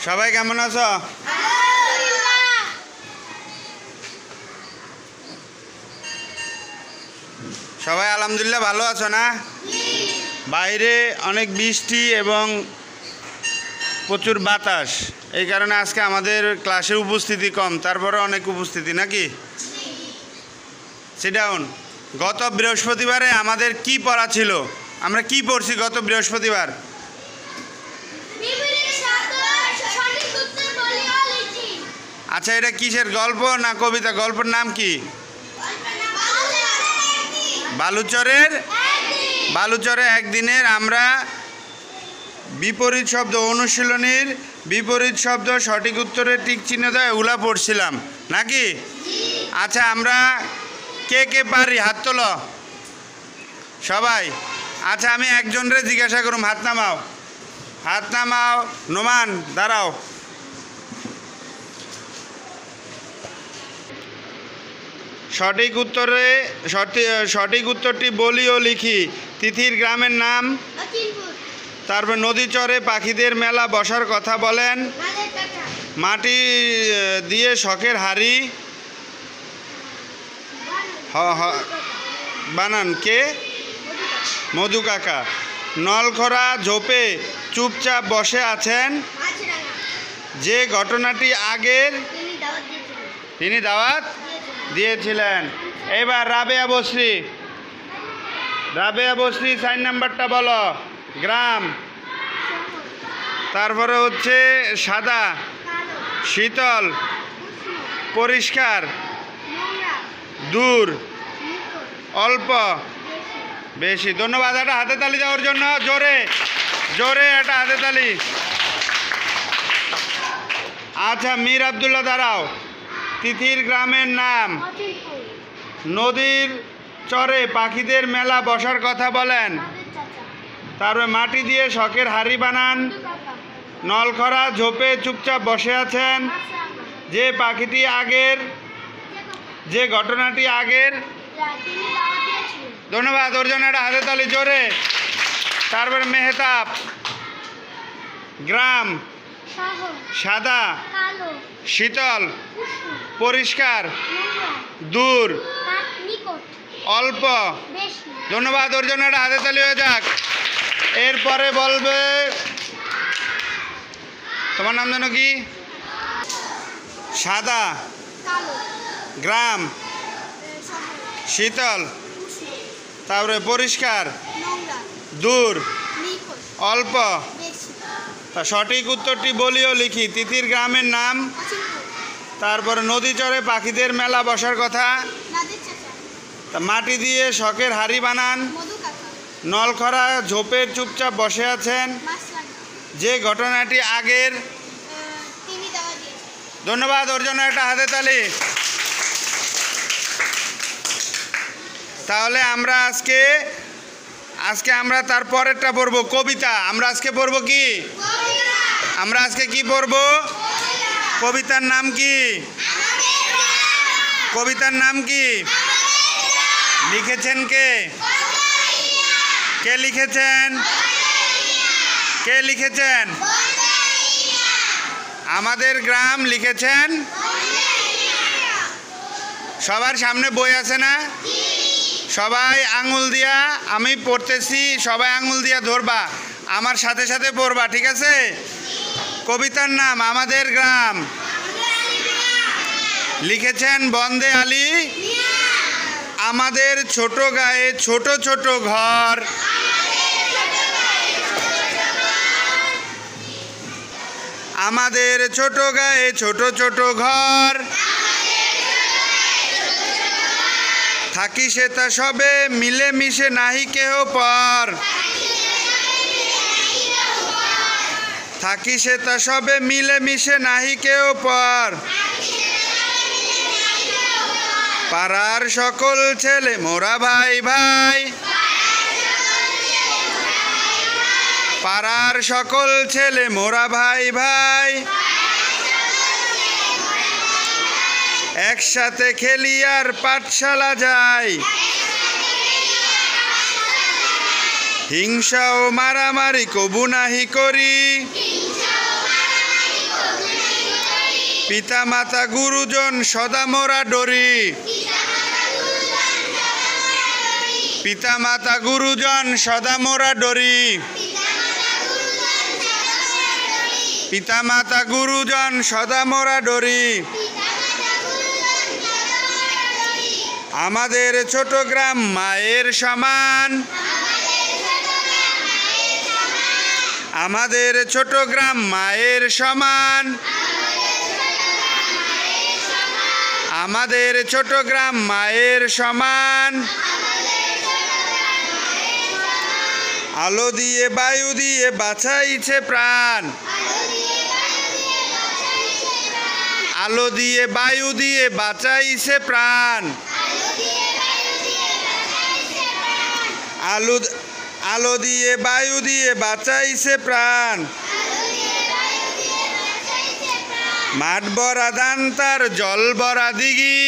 সবাই কেমন আছো? সবাই আলহামদুলিল্লাহ ভালো আছো না? বাইরে অনেক বৃষ্টি এবং প্রচুর বাতাস, এই কারণে আজকে আমাদের ক্লাসে উপস্থিতি কম, তারপরে অনেক উপস্থিতি নাকি? Sit down. গত বৃহস্পতিবারে আমাদের কি পড়া ছিল? আমরা কি পড়ছি গত বৃহস্পতিবার? আচ্ছা, এটা কিসের গল্প না কবিতা? গল্পের নাম কি? বালুচরে একদিনের আমরা বিপরীত শব্দ অনুশীলনীর বিপরীত শব্দ সঠিক উত্তরের টিক চিহ্ন দেয় এগুলা পড়ছিলাম নাকি? আচ্ছা, আমরা কে কে পারি হাত তোলো সবাই। আচ্ছা, আমি একজনরে জিজ্ঞাসা করুম, হাত নামাও। নোমান দাঁড়াও। সঠিক উত্তরটি বলি ও লিখি। তিথির গ্রামের নাম। তারপর নদী চরে পাখিদের মেলা বসার কথা বলেন। মাটি দিয়ে শখের হাড়ি বানান কে? মধু কাকা। নলখরা ঝোপে চুপচাপ বসে আছেন যে ঘটনাটি আগের তিনি দাওয়াত দিয়েছিলেন। এবার রাবেয়া বসরি 4 নাম্বারটা বলো। গ্রাম। তারপরে হচ্ছে সাদা, শীতল, পরিষ্কার, দূর, অল্প, বেশি। ধন্যবাদ। একটা হাতে তালি দেওয়ার জন্য, জোরে একটা হাতে তালি। আচ্ছা, মীর আব্দুল্লাহ দাঁড়াও। তিথির গ্রামের নাম। নদীর চরে পাখিদের মেলা বসার কথা বলেন। তারপরে মাটি দিয়ে শখের হাড়ি বানান। নলখরা ঝোপে চুপচাপ বসে আছেন যে পাখিটি আগের যে ঘটনাটি আগের। ধন্যবাদ। ওর জন্য একটা হাতে তালি জোরে। তারপরে মেহতাব। গ্রাম। সাদা, শীতল, পরিষ্কার, দূর, অল্প। ধন্যবাদ। ওর জন্য একটা হাতে তালি হয়ে যাক। এরপরে বলবে তোমার নাম যেন কি? সাদা, গ্রাম, শীতল, তারপরে পরিষ্কার, দূর, অল্প। তা সঠিক উত্তরটি বলিও লিখি। তিথির গ্রামের নাম। তারপরে নদী চরে পাখিদের মেলা বসার কথা। তা মাটি দিয়ে শখের হাড়ি বানান। নলখরা ঝোপের চুপচাপ বসে আছেন যে ঘটনাটি আগের। ধন্যবাদ। ওর জন্য একটা হাতে তালি। তাহলে আমরা আজকে আমরা তার পরেরটা পড়বো কবিতা। আমরা আজকে পড়বো কি? আমরা আজকে কি পড়বো? কবিতার নাম কি? কবিতার নাম কি? লিখেছেন কে? কে লিখেছেন? কে লিখেছেন? আমাদের গ্রাম লিখেছেন। সবার সামনে বই আছে না? সবাই আঙুল দিয়া, আমি পড়তেছি, সবাই আঙুল দিয়া ধরবা, আমার সাথে সাথে পড়বা, ঠিক আছে? কবিতার নাম আমাদের গ্রাম। লিখেছেন বন্দে আলী। আমাদের ছোট গায়ে ছোট ছোট ঘর। আমাদের ছোট গায়ে ছোট ছোট ঘর। থাকি সে তা সবে মিলে মিশে নাহি কেহ পর। থাকি সে তা সবে মিলে মিশে নাহি কেহ পর। পাড়ার সকল ছেলে মোরা ভাই ভাই। পাড়ার সকল ছেলে মোরা ভাই ভাই। একসাথে খেলি আর পাঠশালা যাই। হিংসা ও মারামারি কবু নাহি করি। পিতা মাতা গুরুজন সদা মোরা ডরি। পিতা মাতা গুরুজন সদা মোরা ডরি। পিতা মাতা গুরুজন সদা মোরা ডরি। আমাদের ছোট গ্রাম মায়ের সমান। আমাদের ছোট গ্রাম মায়ের সমান। আমাদের ছোট গ্রাম মায়ের সমান। আলো দিয়ে বায়ু দিয়ে বাঁচাইছে প্রাণ। আলো দিয়ে বায়ু দিয়ে বাঁচাইছে প্রাণ। আলো দিয়ে বায়ু দিয়ে বাঁচাইছে প্রাণ। মাঠ ভরা ধান তার জল ভরা দিঘি।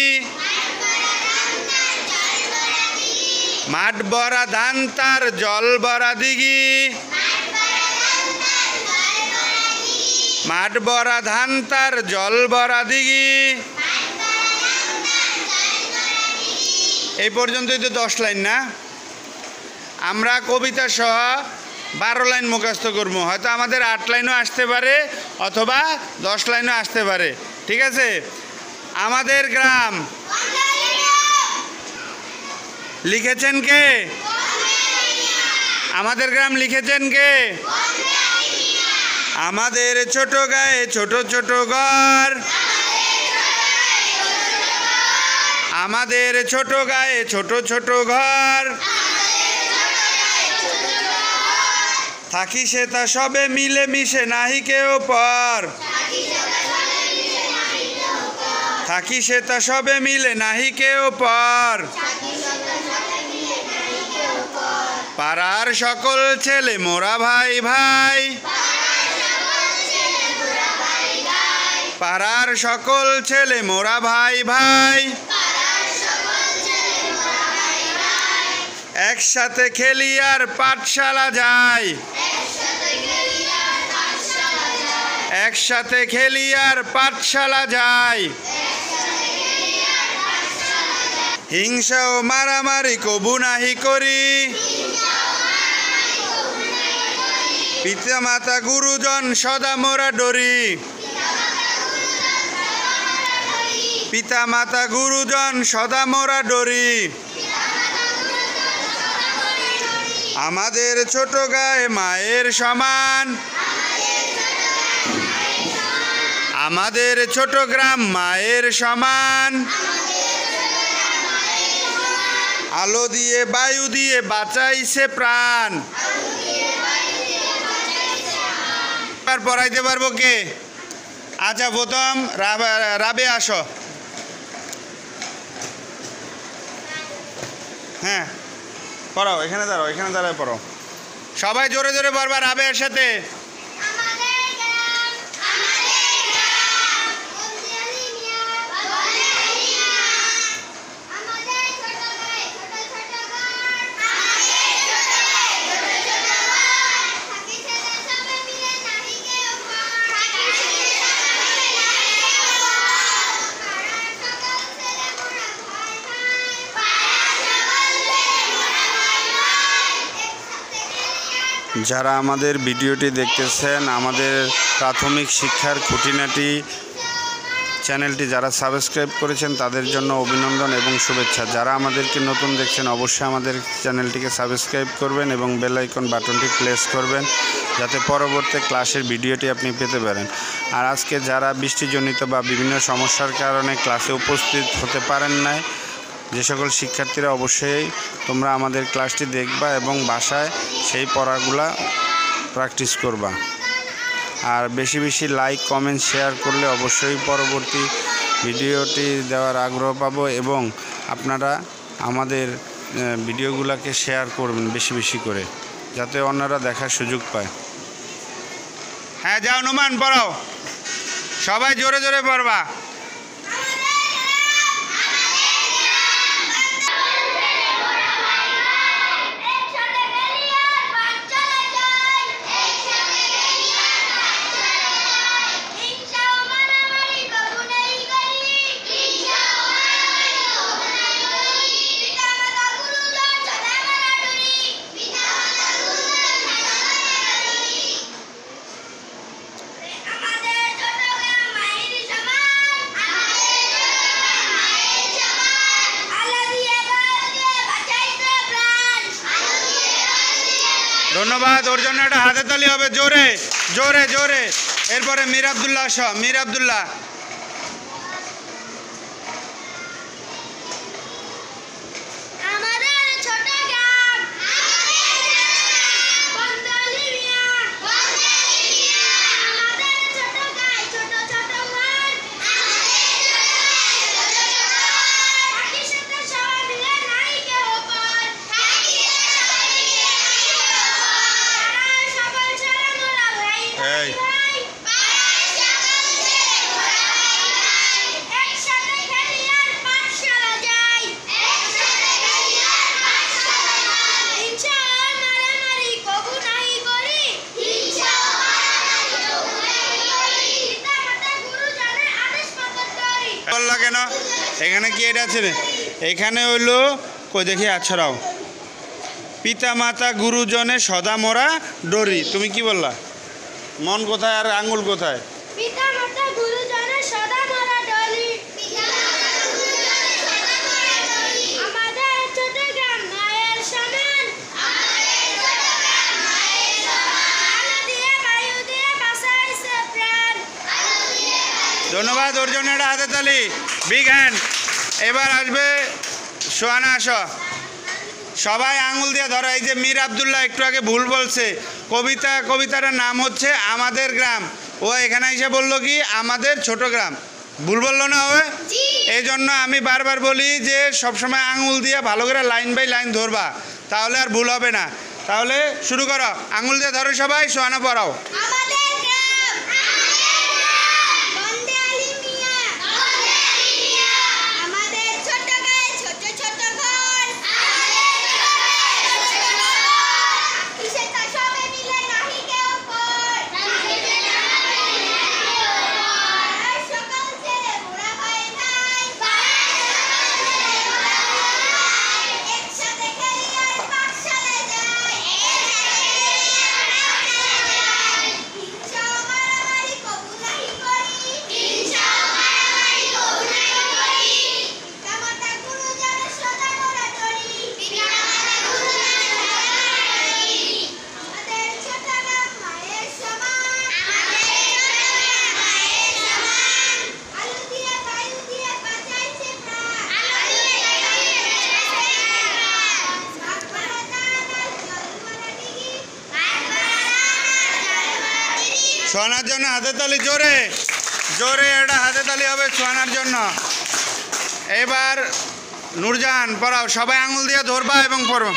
মাঠ ভরা ধান তার জল ভরা দিঘি। মাঠ ভরা ধান তার জল ভরা দিঘি। এই পর্যন্তই তো 10 লাইন না? আমরা কবিতা সহ 12 লাইন মুখস্থ করবো। হয়তো আমাদের 8 লাইনও আসতে পারে অথবা 10 লাইনও আসতে পারে। ঠিক আছে? আমাদের গ্রাম লিখেছেন কে? আমাদের গ্রাম লিখেছেন কে? আমাদের ছোট গায়ে ছোট ছোট ঘর। আমাদের ছোট গায়ে ছোট ছোট ঘর। থাকি সে তা সবে মিলে মিশে নাহি কেউ পর। থাকি সে তা সবে মিলে নাহি কেউ পর। পাড়ার সকল ছেলে মোরা ভাই ভাই। পাড়ার সকল ছেলে মোরা ভাই ভাই। একসাথে খেলি আর পাঠশালা যাই। একসাথে খেলি আর পাঠশালা যাই। হিংসা ও মারামারি কবু নাহি করি। পিতা মাতা গুরুজন সদা মোরা ডরি। পিতা মাতা গুরুজন সদা মোরা ডরি। আমাদের ছোট গায়ে মায়ের সমান। আমাদের ছোট গ্রাম মায়ের সমান। আলো দিয়ে বায়ু দিয়ে বাঁচাইছে প্রাণ। এবার পড়াইতে পারবো কে? আচ্ছা, প্রথম রাবে আসো। হ্যাঁ, পড়াও। এখানে দাঁড়াও, এখানে দাঁড়ায় পড়াও। সবাই জোরে জোরে পড়বা রাবের সাথে। যারা আমাদের ভিডিওটি দেখতেছেন, আমাদের প্রাথমিক শিক্ষার খুঁটিনাটি চ্যানেলটি যারা সাবস্ক্রাইব করেছেন তাদের জন্য অভিনন্দন এবং শুভেচ্ছা। যারা আমাদেরকে নতুন দেখছেন অবশ্যই আমাদের চ্যানেলটিকে সাবস্ক্রাইব করবেন এবং বেল আইকন বাটনটি প্রেস করবেন যাতে পরবর্তী ক্লাসের ভিডিওটি আপনি পেতে পারেন। আর আজকে যারা বৃষ্টিজনিত বা বিভিন্ন সমস্যার কারণে ক্লাসে উপস্থিত হতে পারেন নাই, যে সকল শিক্ষার্থীরা অবশ্যই তোমরা আমাদের ক্লাসটি দেখবা এবং বাসায় সেই পড়াগুলা প্র্যাকটিস করবা। আর বেশি বেশি লাইক কমেন্ট শেয়ার করলে অবশ্যই পরবর্তী ভিডিওটি দেওয়ার আগ্রহ পাবো এবং আপনারা আমাদের ভিডিওগুলোকে শেয়ার করবেন বেশি বেশি করে যাতে অন্যরা দেখার সুযোগ পায়। হ্যাঁ, যাও নুমান পড়াও। সবাই জোরে জোরে পড়বা। ধন্যবাদ। ওর জন্য একটা হাতে তালি হবে, জোরে জোরে জোরে। এরপরে মীর আব্দুল্লাহ শাহ, মীর আব্দুল্লাহ। বললা কেন? এখানে কি এটা আছে? এখানে হইলো কই দেখি, আছড়াও। পিতা মাতা গুরুজনে সদা মোরা ডরি। তুমি কি বললা? মন কোথায় আর আঙ্গুল কোথায়? পিতা মাতা গুরুজনে সদা মোরা ডরি। আমাদের ছোট গ্রাম মায়ের সমান। আলো দিয়ে বায়ু দিয়ে বাঁচাইছে প্রাণ। ধন্যবাদ। ওর জন্য একটা হাতে তালি, বিগ হ্যান্ড। এবার আসবে সোহানা, আসো। সবাই আঙুল দিয়ে ধরো। এই যে মীর আব্দুল্লাহ একটু আগে ভুল বলছে। কবিতাটার নাম হচ্ছে আমাদের গ্রাম। ও এখানে এসে বললো কি আমাদের ছোট গ্রাম। ভুল বললো না ও? এই জন্য আমি বারবার বলি যে সবসময় আঙুল দিয়ে ভালো করে লাইন বাই লাইন ধরবা, তাহলে আর ভুল হবে না। তাহলে শুরু করো, আঙুল দিয়ে ধরো সবাই। সোহানা পড়াও। সোহানার জন্য হাতে তালি, জোরে জোরে একটা হাতে তালি হবে সোহানার জন্য। এবার নূরজাহান পড়াও। সবাই আঙুল দিয়ে ধরবা এবং পড়ো।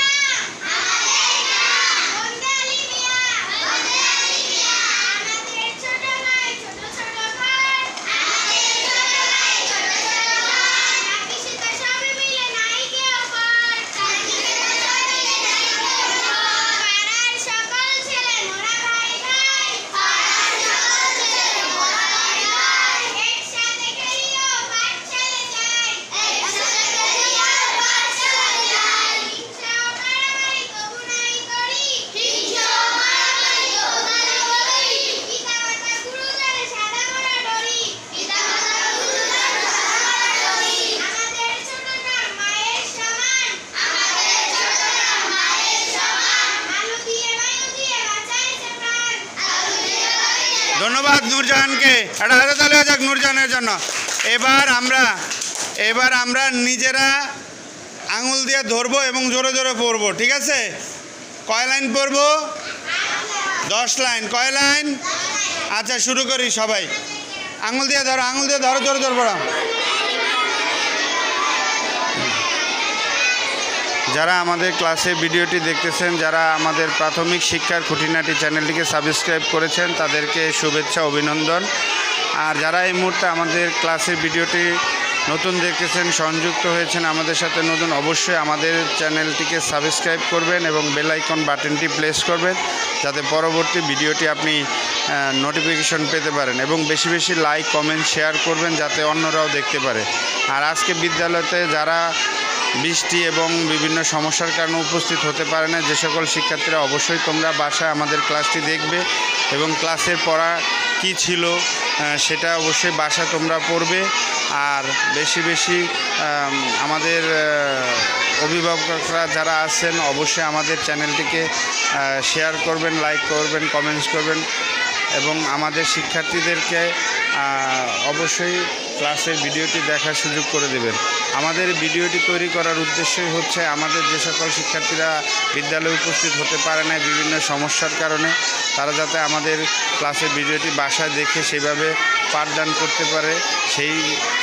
ধন্যবাদ নূরজাহানকে। একটা হাতে তালি হয়ে যাক নূরজাহানের জন্য। এবার আমরা নিজেরা আঙুল দিয়ে ধরবো এবং জোরে জোরে পড়বো, ঠিক আছে? কয় লাইন পড়বো? 10 লাইন। কয় লাইন? আচ্ছা শুরু করি সবাই। আঙুল দিয়ে ধরো, আঙুল দিয়ে ধরো, জোরে জোরে পড়ো। যারা আমাদের ক্লাসে ভিডিওটি দেখতেছেন, যারা আমাদের প্রাথমিক শিক্ষার খুঁটিনাটি চ্যানেলটিকে সাবস্ক্রাইব করেছেন, তাদেরকে শুভেচ্ছা, অভিনন্দন। আর যারা এই মুহূর্তে আমাদের ক্লাসের ভিডিওটি নতুন দেখতেছেন, সংযুক্ত হয়েছেন আমাদের সাথে নতুন, অবশ্যই আমাদের চ্যানেলটিকে সাবস্ক্রাইব করবেন এবং বেল আইকন বাটনটি প্রেস করবেন, যাতে পরবর্তী ভিডিওটি আপনি নোটিফিকেশন পেতে পারেন। এবং বেশি বেশি লাইক, কমেন্ট, শেয়ার করবেন, যাতে অন্যরাও দেখতে পারে। আর আজকে বিদ্যালয়তে যারা বৃষ্টি এবং বিভিন্ন সমস্যার কারণে উপস্থিত হতে পারে না, যে সকল শিক্ষার্থীরা, অবশ্যই তোমরা বাসায় আমাদের ক্লাসটি দেখবে এবং ক্লাসের পড়া কি ছিল সেটা অবশ্যই বাসায় তোমরা পড়বে। আর বেশি বেশি আমাদের অভিভাবকরা যারা আছেন অবশ্যই আমাদের চ্যানেলটিকে শেয়ার করবেন, লাইক করবেন, কমেন্টস করবেন এবং আমাদের শিক্ষার্থীদেরকে অবশ্যই ক্লাসের ভিডিওটি দেখার সুযোগ করে দেবেন। আমাদের ভিডিওটি তৈরি করার উদ্দেশ্যই হচ্ছে আমাদের যে সকল শিক্ষার্থীরা বিদ্যালয়ে উপস্থিত হতে পারে না বিভিন্ন সমস্যার কারণে, তারা যাতে আমাদের ক্লাসের ভিডিওটি বাসায় দেখে সেইভাবে পাঠদান করতে পারে, সেই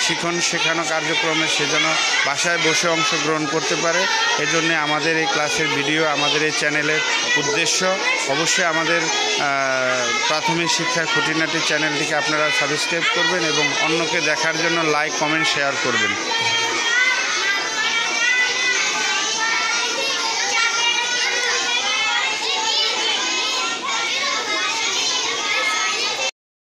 শিখন শেখানো কার্যক্রমে সে যেন বাসায় বসে অংশগ্রহণ করতে পারে। এজন্য আমাদের এই ক্লাসের ভিডিও, আমাদের এই চ্যানেলের উদ্দেশ্য। অবশ্যই আমাদের প্রাথমিক শিক্ষার খুঁটিনাটি চ্যানেলটিকে আপনারা সাবস্ক্রাইব করবেন এবং অন্যকে দেখার জন্য লাইক, কমেন্ট, শেয়ার করবেন।